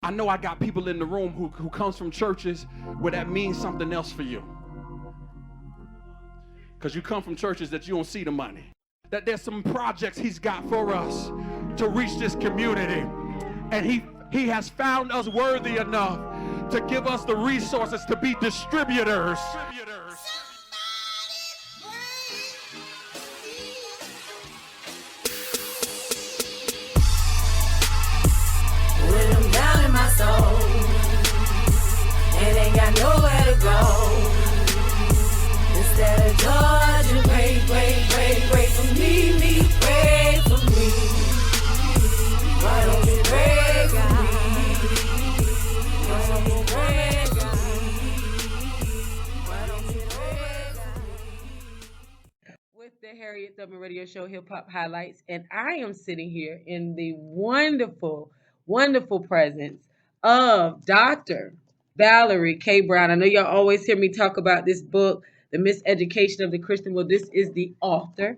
I know I got people in the room who comes from churches where that means something else for you. Because you come from churches that you don't see the money. That there's some projects he's got for us to reach this community. And he has found us worthy enough to give us the resources to be distributors. When I'm down in my soul and ain't got nowhere to go, instead of Georgia, pray for me, pray for me. Why don't you pray for me? Why don't you pray for me? Why don't you pray for me? With the Harriet Thugman Radio Show Hip Hop Highlights, and I am sitting here in the wonderful, wonderful presence of Dr. Valerie K. Brown. I know y'all always hear me talk about this book, The Miseducation of the Christian. Well, this is the author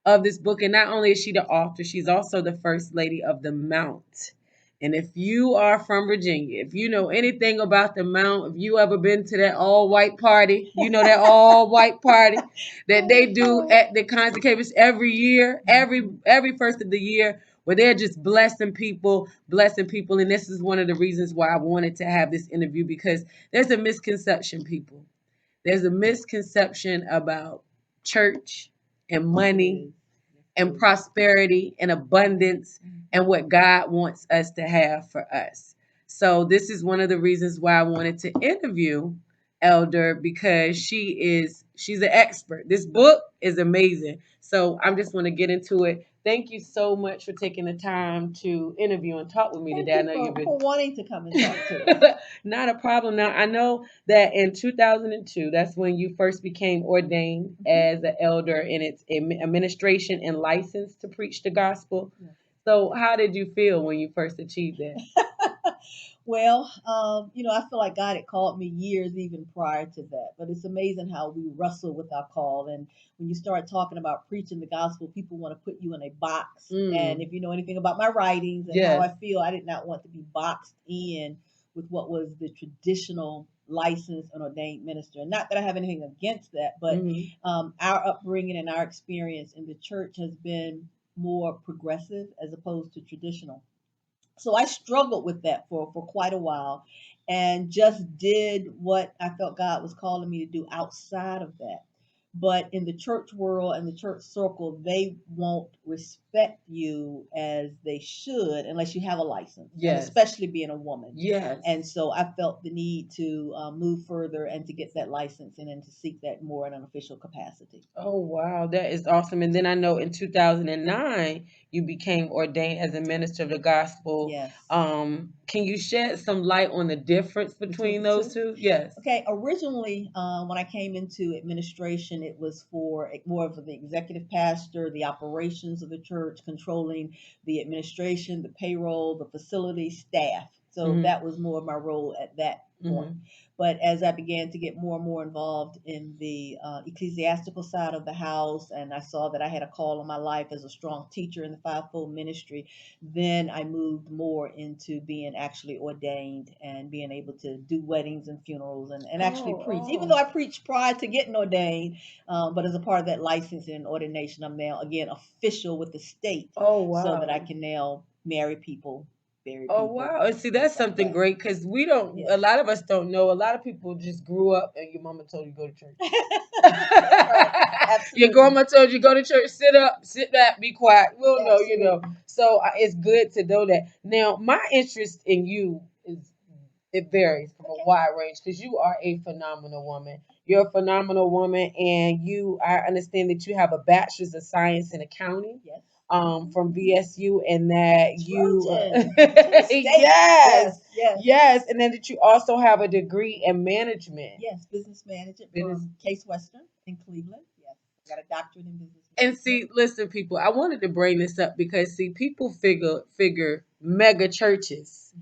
of this book, and not only is she the author, she's also the First Lady of the Mount. And if you are from Virginia, if you know anything about the Mount, if you ever been to that all-white party, you know that all-white party that they do at the Consecrations every year, every first of the year, where they're just blessing people. And this is one of the reasons why I wanted to have this interview, because there's a misconception, people. There's a misconception about church and money and prosperity and abundance and what God wants us to have for us. So this is one of the reasons why I wanted to interview Elder, because she's an expert. This book is amazing. So I just want to get into it. Thank you so much for taking the time to interview and talk with me today. I know you've been for wanting to come and talk to us. Not a problem. Now, I know that in 2002, that's when you first became ordained as an elder, and it's administration and license to preach the gospel. Yeah. So how did you feel when you first achieved that? Well, I feel like God had called me years even prior to that. But it's amazing how we wrestle with our call. And when you start talking about preaching the gospel, people want to put you in a box. And if you know anything about my writings and how I feel, I did not want to be boxed in with what was the traditional licensed and ordained minister. And not that I have anything against that, but our upbringing and our experience in the church has been more progressive as opposed to traditional. So I struggled with that for quite a while, and just did what I felt God was calling me to do outside of that. But in the church world and the church circle, they won't respect you as they should unless you have a license, and especially being a woman. Yes. And so I felt the need to move further and to get that license and then to seek that more in an official capacity. Oh, wow. That is awesome. And then I know in 2009, you became ordained as a minister of the gospel. Yes. Can you shed some light on the difference between those two? Yes. Okay. Originally, when I came into administration, it was for more of the executive pastor, the operations of the church, controlling the administration, the payroll, the facility, staff. So that was more of my role at that point. But as I began to get more and more involved in the ecclesiastical side of the house, and I saw that I had a call on my life as a strong teacher in the fivefold ministry, then I moved more into being actually ordained and being able to do weddings and funerals and actually preach. Even though I preached prior to getting ordained, but as a part of that licensing and ordination, I'm now, again, official with the state. So that I can now marry people. Oh, wow. And see, that's something great, because we don't, a lot of us don't know. A lot of people just grew up and your mama told you go to church. Right. Your grandma told you go to church, sit up, sit back, be quiet. We don't know, So it's good to know that. Now, my interest in you it varies from a wide range, because you are a phenomenal woman. You're a phenomenal woman, and I understand that you have a bachelor's of science in accounting. Yes. From VSU, and that you yes, and then that you also have a degree in management. Yes, business management from Case Western in Cleveland. Yes, I got a doctorate in business management. And see, listen, people, I wanted to bring this up because people figure mega churches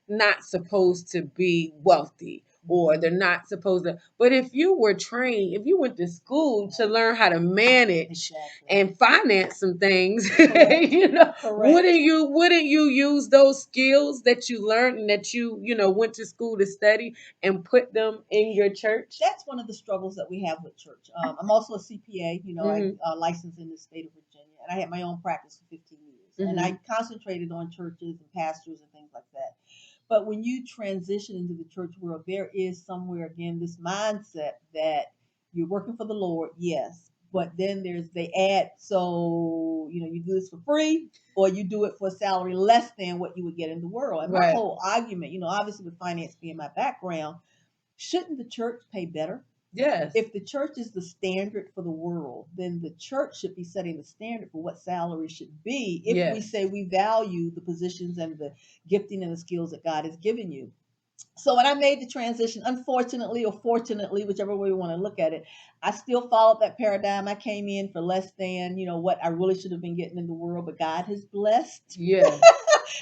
not supposed to be wealthy or they're not supposed to. But if you were trained, if you went to school to learn how to manage Exactly. and finance some things, Correct. you know, Correct. wouldn't you use those skills that you learned and that you know went to school to study and put them in your church? That's one of the struggles that we have with church. I'm also a CPA. Mhm. I licensed in the state of Virginia, and I had my own practice for 15 years. And Mhm. I concentrated on churches and pastors and things like that. But when you transition into the church world, there is somewhere again this mindset that you're working for the Lord, yes, but then they add, so you do this for free or you do it for a salary less than what you would get in the world. And my Right. whole argument, obviously with finance being my background, shouldn't the church pay better? Yes. If the church is the standard for the world, then the church should be setting the standard for what salary should be if we Yes. say we value the positions and the gifting and the skills that God has given you. So when I made the transition, unfortunately or fortunately, whichever way we want to look at it, I still followed that paradigm. I came in for less than, what I really should have been getting in the world, but God has blessed. Yes.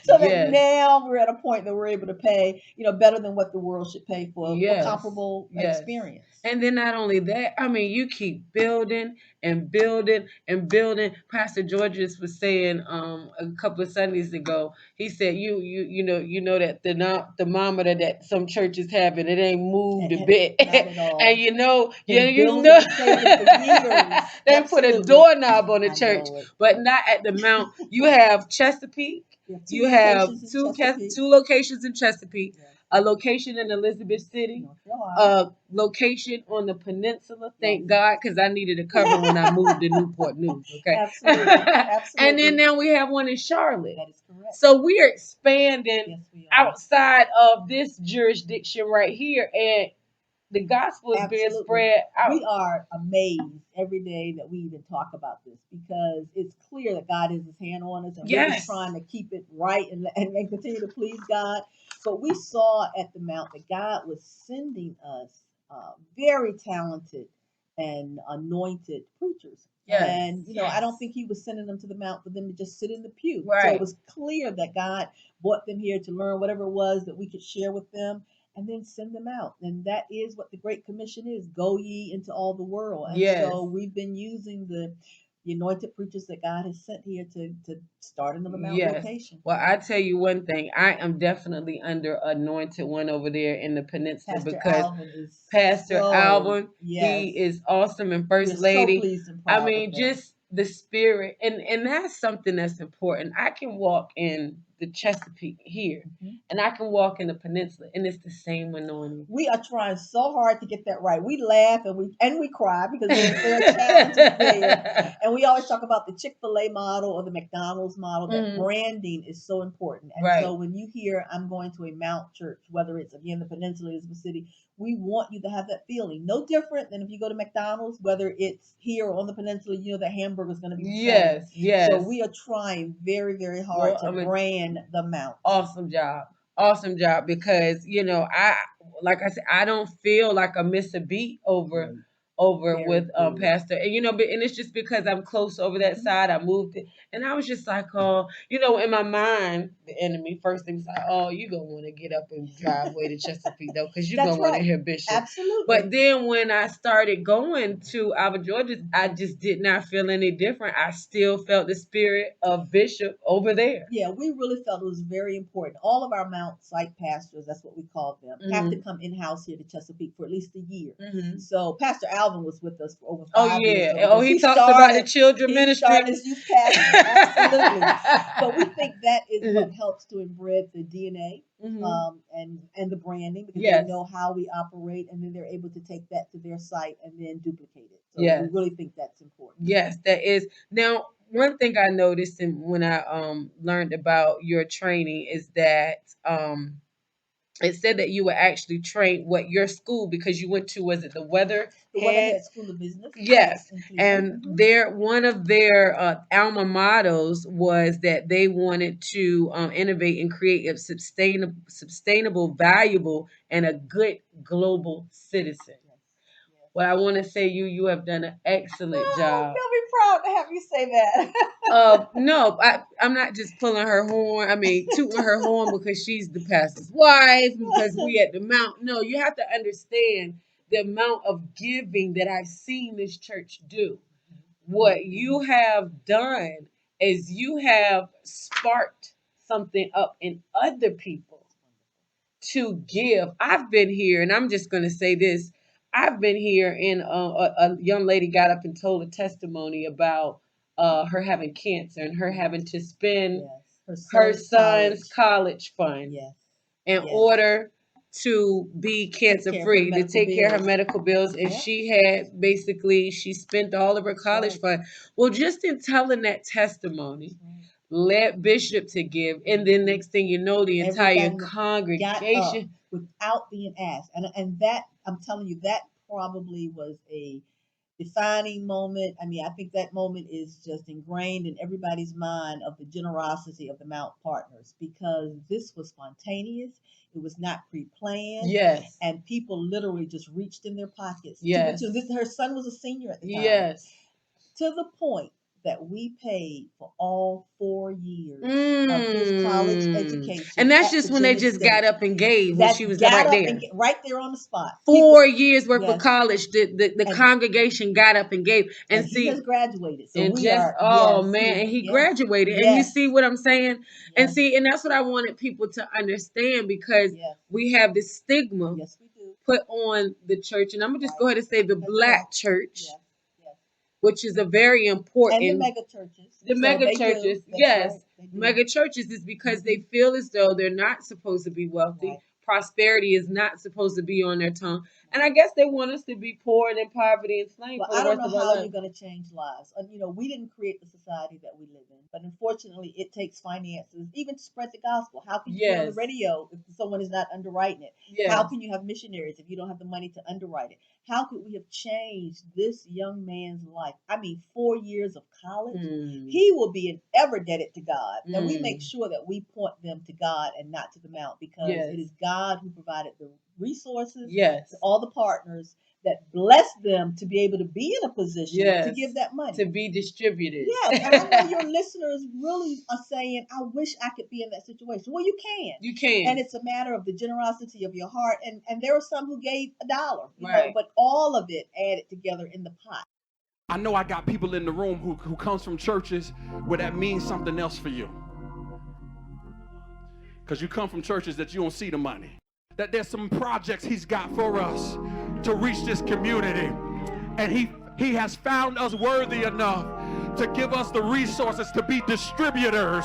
So that Yes. now we're at a point that we're able to pay, better than what the world should pay for Yes. comparable Yes. experience. And then not only that, I mean, you keep building and building and building. Pastor Georges was saying a couple of Sundays ago, he said you know that the thermometer that some churches have it ain't moved a bit. Not at all. And Been you building know and saving for years. they put a Absolutely. doorknob on the I church, know it. but not at the Mount. You have Chesapeake. We You have have two locations in Chesapeake. two locations in Chesapeake, Yes. a location in Elizabeth City, North Carolina. a location on the peninsula. Thank Yes. God, because I needed a cover when I moved to Newport News. Okay, Absolutely. and Absolutely. then now we have one in Charlotte. That is correct. So we are expanding Yes, we are. outside of this jurisdiction right here, and the gospel is being Absolutely. spread out. We are amazed every day that we even talk about this because it's clear that God has his hand on us and we're Yes. just trying to keep it right and continue to please God. But we saw at the Mount that God was sending us very talented and anointed preachers. Yes. And, I don't Yes. think he was sending them to the Mount for them to just sit in the pew. So Right. it was clear that God brought them here to learn whatever it was that we could share with them and then send them out. And that is what the Great Commission is. Go ye into all the world. And Yes. so we've been using the anointed preachers that God has sent here to start another Mount Yes. location. Well, I tell you one thing. I am definitely under anointed one over there in the peninsula Pastor because Alvin is Pastor so, Alvin, yes. he is awesome, and We're First so Lady. pleased and I proud mean, of them. just the spirit, and that's something that's important. I can walk in the Chesapeake here, and I can walk in the peninsula, and it's the same anointing. We are trying so hard to get that right. We laugh and we cry because there are challenges there. And we always talk about the Chick-fil-A model or the McDonald's model. That branding is so important. And Right. so when you hear I'm going to a Mount Church, whether it's again the Peninsula, Elizabeth City, we want you to have that feeling. No different than if you go to McDonald's, whether it's here or on the Peninsula, that hamburger is going to be the same. Yes, yes. So we are trying very, very hard to brand the Mount. Awesome job, because I, like I said, I don't feel like I miss a beat over Very with good. Pastor, and and it's just because I'm close over that side. I moved it, and I was just like, oh, in my mind, the enemy first thing was like, oh, you gonna want to get up and drive way to Chesapeake though, because you're That's gonna want to right. hear Bishop. Absolutely. But then when I started going to Alva, Georgia, I just did not feel any different. I still felt the spirit of Bishop over there. Yeah, we really felt it was very important. All of our Mount site pastors, that's what we call them, have to come in-house here to Chesapeake for at least a year. So Pastor Alvin was with us for over 5 years. Oh, he talks about the children ministry. He started as youth pastor, absolutely. But we think that is what helps to embed the DNA and the branding, because Yes. they know how we operate, and then they're able to take that to their site and then duplicate it. So Yes. we really think that's important. Yes, that is. Now, one thing I noticed when I learned about your training is that it said that you were actually trained your school, because you went to, was it the Weatherhead? The Weatherhead School of Business. Yes, in and Cleveland. one of their alma matos was that they wanted to innovate and create a sustainable, valuable, and a good global citizen. Yes. Well, I want to say you have done an excellent job. Don't be proud to have you say that. No, I'm not just pulling her horn. I mean, tooting her horn because she's the pastor's wife, because we at the mount. No, you have to understand the amount of giving that I've seen this church do. What you have done is you have sparked something up in other people to give. I've been here, and I'm just going to say this. I've been here, and a young lady got up and told a testimony about her having cancer and her having to spend Yes. her son's college fund Yes. in Yes. order to be cancer free, to take care of her medical bills. And Yeah. she had basically, she spent all of her college fund. Well, just in telling that testimony, led Bishop to give, and then next thing you know, the entire Everybody congregation without being asked, and that, I'm telling you, that probably was a defining moment. I mean, I think that moment is just ingrained in everybody's mind of the generosity of the Mount Partners, because this was spontaneous. It was not pre-planned. Yes. And people literally just reached in their pockets. Yes. Her son was a senior at the time. Yes. To the point that we paid for all 4 years of his college education. And that's just when they just got up and gave when she was right there. Right there on the spot. 4 years worth Yes. of college, the congregation got up and gave. And he see, has graduated. So and we just, are, oh yes, man, and he yes, graduated. yes. And you see what I'm saying? And Yes. see, and that's what I wanted people to understand, because Yes. we have this stigma Yes, we do. put on the church. And I'm going to just go ahead and say the That's black right. church, Yes. Yes. which is a very important. And the mega churches. The mega churches, yes. Right, they do. Mega churches is because they feel as though they're not supposed to be wealthy. Right. Prosperity is not supposed to be on their tongue. And I guess they want us to be poor and in poverty and slain But for the I don't rest know of our how life. you're going to change lives. We didn't create the society that we live in, but unfortunately, it takes finances even to spread the gospel. How can you be on the Yes. radio if someone is not underwriting it? Yes. How can you have missionaries if you don't have the money to underwrite it? How could we have changed this young man's life? I mean, 4 years of college. He will be ever indebted to God. And we make sure that we point them to God and not to the Mount, because Yes. it is God who provided the resources, Yes. all the partners that blessed them to be able to be in a position Yes. to give that money. To be distributed. Yes, and I know your listeners really are saying, I wish I could be in that situation. Well, you can. You can. And it's a matter of the generosity of your heart. And there were some who gave $1, Right. but all of it added together in the pot. I know I got people in the room who comes from churches where that means something else for you. Because you come from churches that you don't see the money. That there's some projects he's got for us to reach this community. And he has found us worthy enough to give us the resources to be distributors